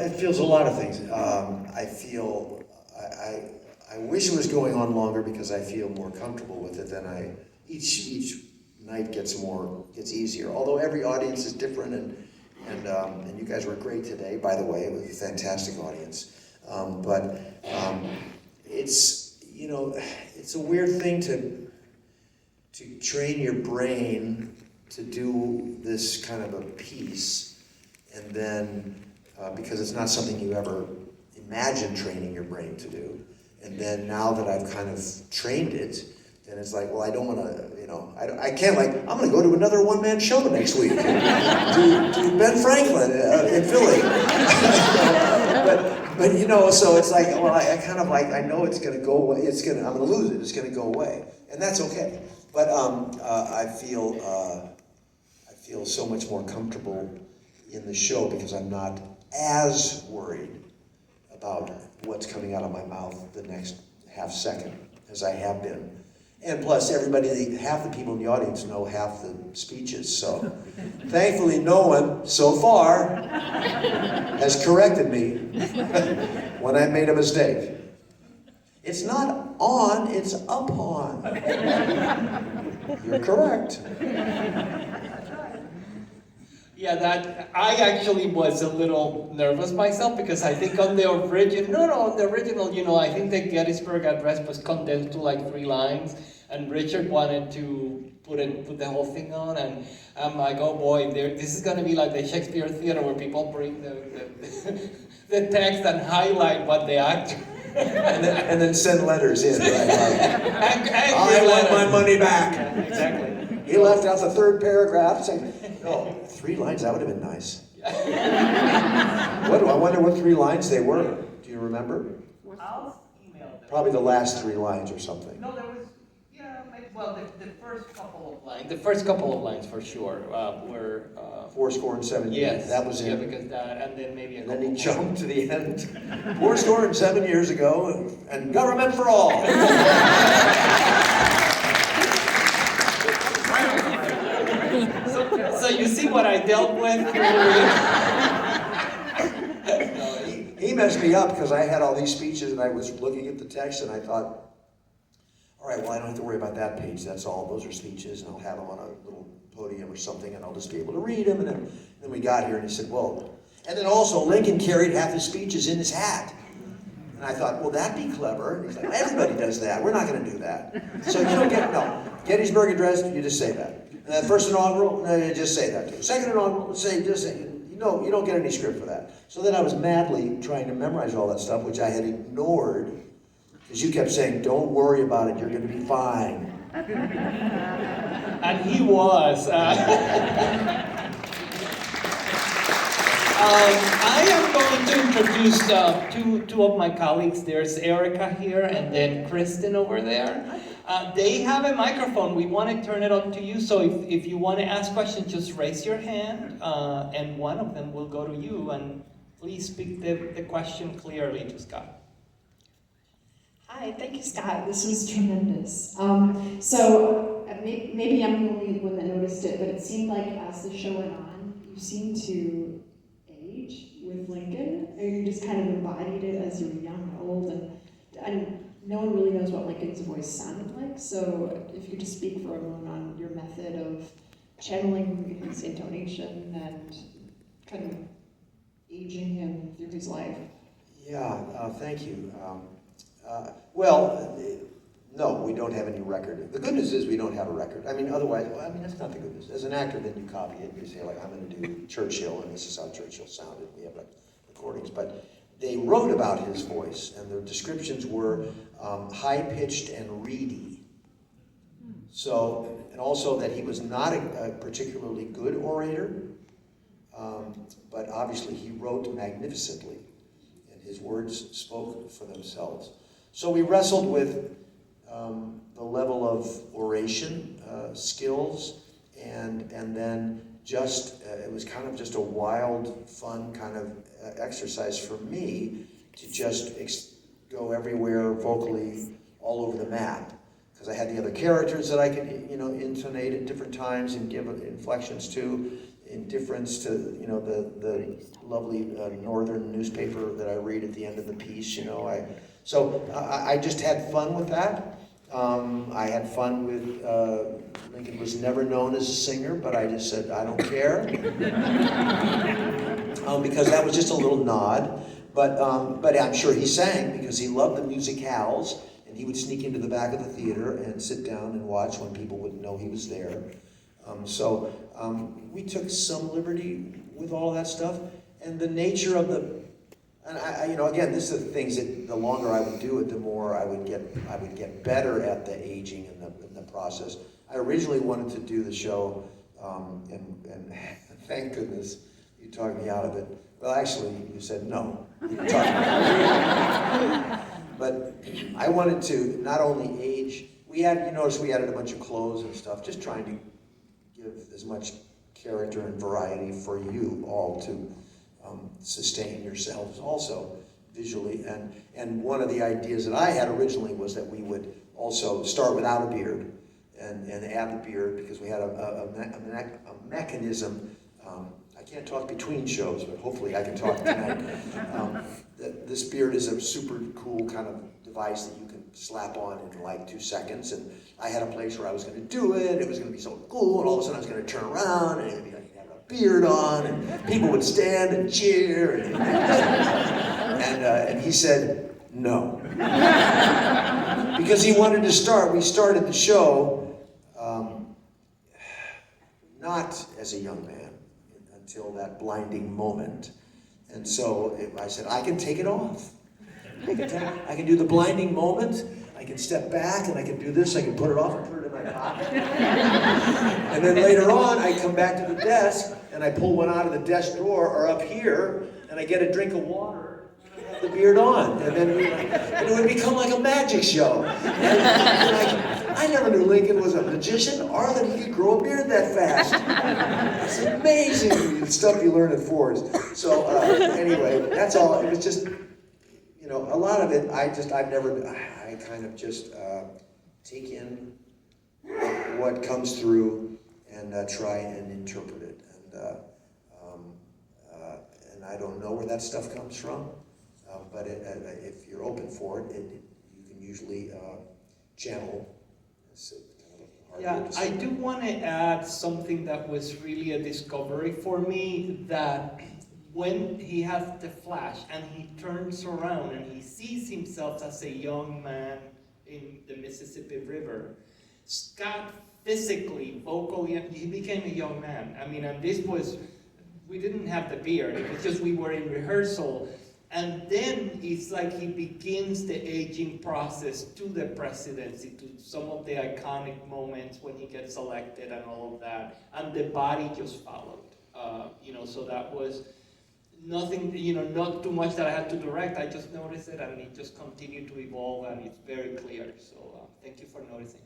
it feels a lot of things. I feel, I wish it was going on longer because I feel more comfortable with it than each night gets easier. Although every audience is different, and you guys were great today, by the way. It was a fantastic audience. It's, it's a weird thing to train your brain to do this kind of a piece, and then, because it's not something you ever imagined training your brain to do, and then now that I've kind of trained it, then it's like, well, I don't want to, I can't, like, I'm going to go to another one-man show next week, do Ben Franklin in Philly. but so it's like, well, I kind of like, I know it's going to go away, I'm going to lose it, it's going to go away, and that's okay. But I feel so much more comfortable in the show because I'm not as worried about what's coming out of my mouth the next half second as I have been. And plus, half the people in the audience know half the speeches, so thankfully no one so far has corrected me when I made a mistake. It's not on, it's upon. You're correct. Yeah, that I actually was a little nervous myself because I think on the original, I think the Gettysburg Address was condensed to like 3 lines, and Richard wanted to put the whole thing on, and I'm like, oh boy, this is going to be like the Shakespeare Theater where people bring the text and highlight what the actor. and then send letters in. Right? I want my money back. Yeah, exactly. He left out the 3rd paragraph saying, "Oh, 3 lines, that would have been nice." I wonder what 3 lines they were. Do you remember? I'll email them. Probably the last 3 lines or something. No, there was, the first couple of lines. The first couple of lines for sure were... 4 Yes. That was yeah, it. Because that, and then maybe a And then he couple jumped to the end. 4 years ago, and government for all. So you see what I dealt with? He messed me up because I had all these speeches and I was looking at the text and I thought, all right, well, I don't have to worry about that page. That's all. Those are speeches, and I'll have them on a little podium or something, and I'll just be able to read them. And then we got here, and he said, whoa. And then also, Lincoln carried half his speeches in his hat. And I thought, well, that'd be clever. And he's like, everybody does that. We're not going to do that. So you don't Gettysburg Address, you just say that. And then first inaugural, no, you just say that too. Second inaugural, just say. You don't get any script for that. So then I was madly trying to memorize all that stuff, which I had ignored. Because you kept saying, don't worry about it, you're going to be fine. And he was. I am going to introduce two of my colleagues. There's Erica here and then Kristen over there. They have a microphone. We want to turn it on to you. So if you want to ask questions, just raise your hand and one of them will go to you. And please speak the question clearly to Scott. Hi, thank you, Scott. This was tremendous. Maybe I'm the only one that noticed it, but it seemed like as the show went on, you seemed to age with Lincoln, or you just kind of embodied it as you were young and old, and no one really knows what Lincoln's voice sounded like. So if you could just speak for a moment on your method of channeling his intonation and kind of aging him through his life. Yeah, thank you. No, we don't have any record. The good news is we don't have a record. Otherwise, that's not the good news. As an actor, then you copy it. You say, I'm going to do Churchill, and this is how Churchill sounded. We have recordings. But they wrote about his voice, and the descriptions were high-pitched and reedy. So, and also that he was not a particularly good orator, but obviously he wrote magnificently, and his words spoke for themselves. So we wrestled with the level of oration skills, and then just it was kind of just a wild, fun kind of exercise for me to just go everywhere vocally, all over the map, because I had the other characters that I could intonate at different times and give inflections to, indifference to, you know, the lovely northern newspaper that I read at the end of the piece, you know. I just had fun with that. I had fun with, Lincoln was never known as a singer, but I just said, I don't care. Because that was just a little nod. But I'm sure he sang because he loved the musicals, and he would sneak into the back of the theater and sit down and watch when people wouldn't know he was there. We took some liberty with all of that stuff, and the nature of the, and you know, again, this is the things that the longer I would do it, the more I would get better at the aging and the process. I originally wanted to do the show, and thank goodness you talked me out of it. Well, actually, you said no. You talked me out of it. But I wanted to not only age. You notice we added a bunch of clothes and stuff, just trying to give as much character and variety for you all to sustain yourselves also visually. And one of the ideas that I had originally was that we would also start without a beard and add the beard, because we had a mechanism. I can't talk between shows, but hopefully I can talk tonight. This beard is a super cool kind of device that you can slap on in like 2 seconds. And I had a place where I was going to do it. It was going to be so cool, and all of a sudden I was going to turn around, and it would be like you had a beard on, and people would stand and cheer. And he said no, because he wanted to start. We started the show not as a young man until that blinding moment. And so I said, I can take it off. I can do the blinding moment. I can step back and I can do this. I can put it off and put it in my pocket. And then later on, I come back to the desk and I pull one out of the desk drawer or up here, and I get a drink of water and I have the beard on. And then it would become like a magic show. And I never knew Lincoln was a magician or that he could grow a beard that fast. It's amazing, the stuff you learn at Ford's. So anyway, that's all. It was just, you know, a lot of it, I kind of just take in what comes through and try and interpret it. And I don't know where that stuff comes from, but if you're open for it, you can usually channel. Yeah, I do want to add something that was really a discovery for me, that when he has the flash and he turns around and he sees himself as a young man in the Mississippi River, Scott physically, vocally, he became a young man. I mean, and this was, we didn't have the beard, it was just we were in rehearsal. And then it's like he begins the aging process to the presidency, to some of the iconic moments when he gets elected and all of that. And the body just followed, you know, so that was nothing, you know, not too much that I had to direct. I just noticed it and it just continued to evolve and it's very clear. So thank you for noticing.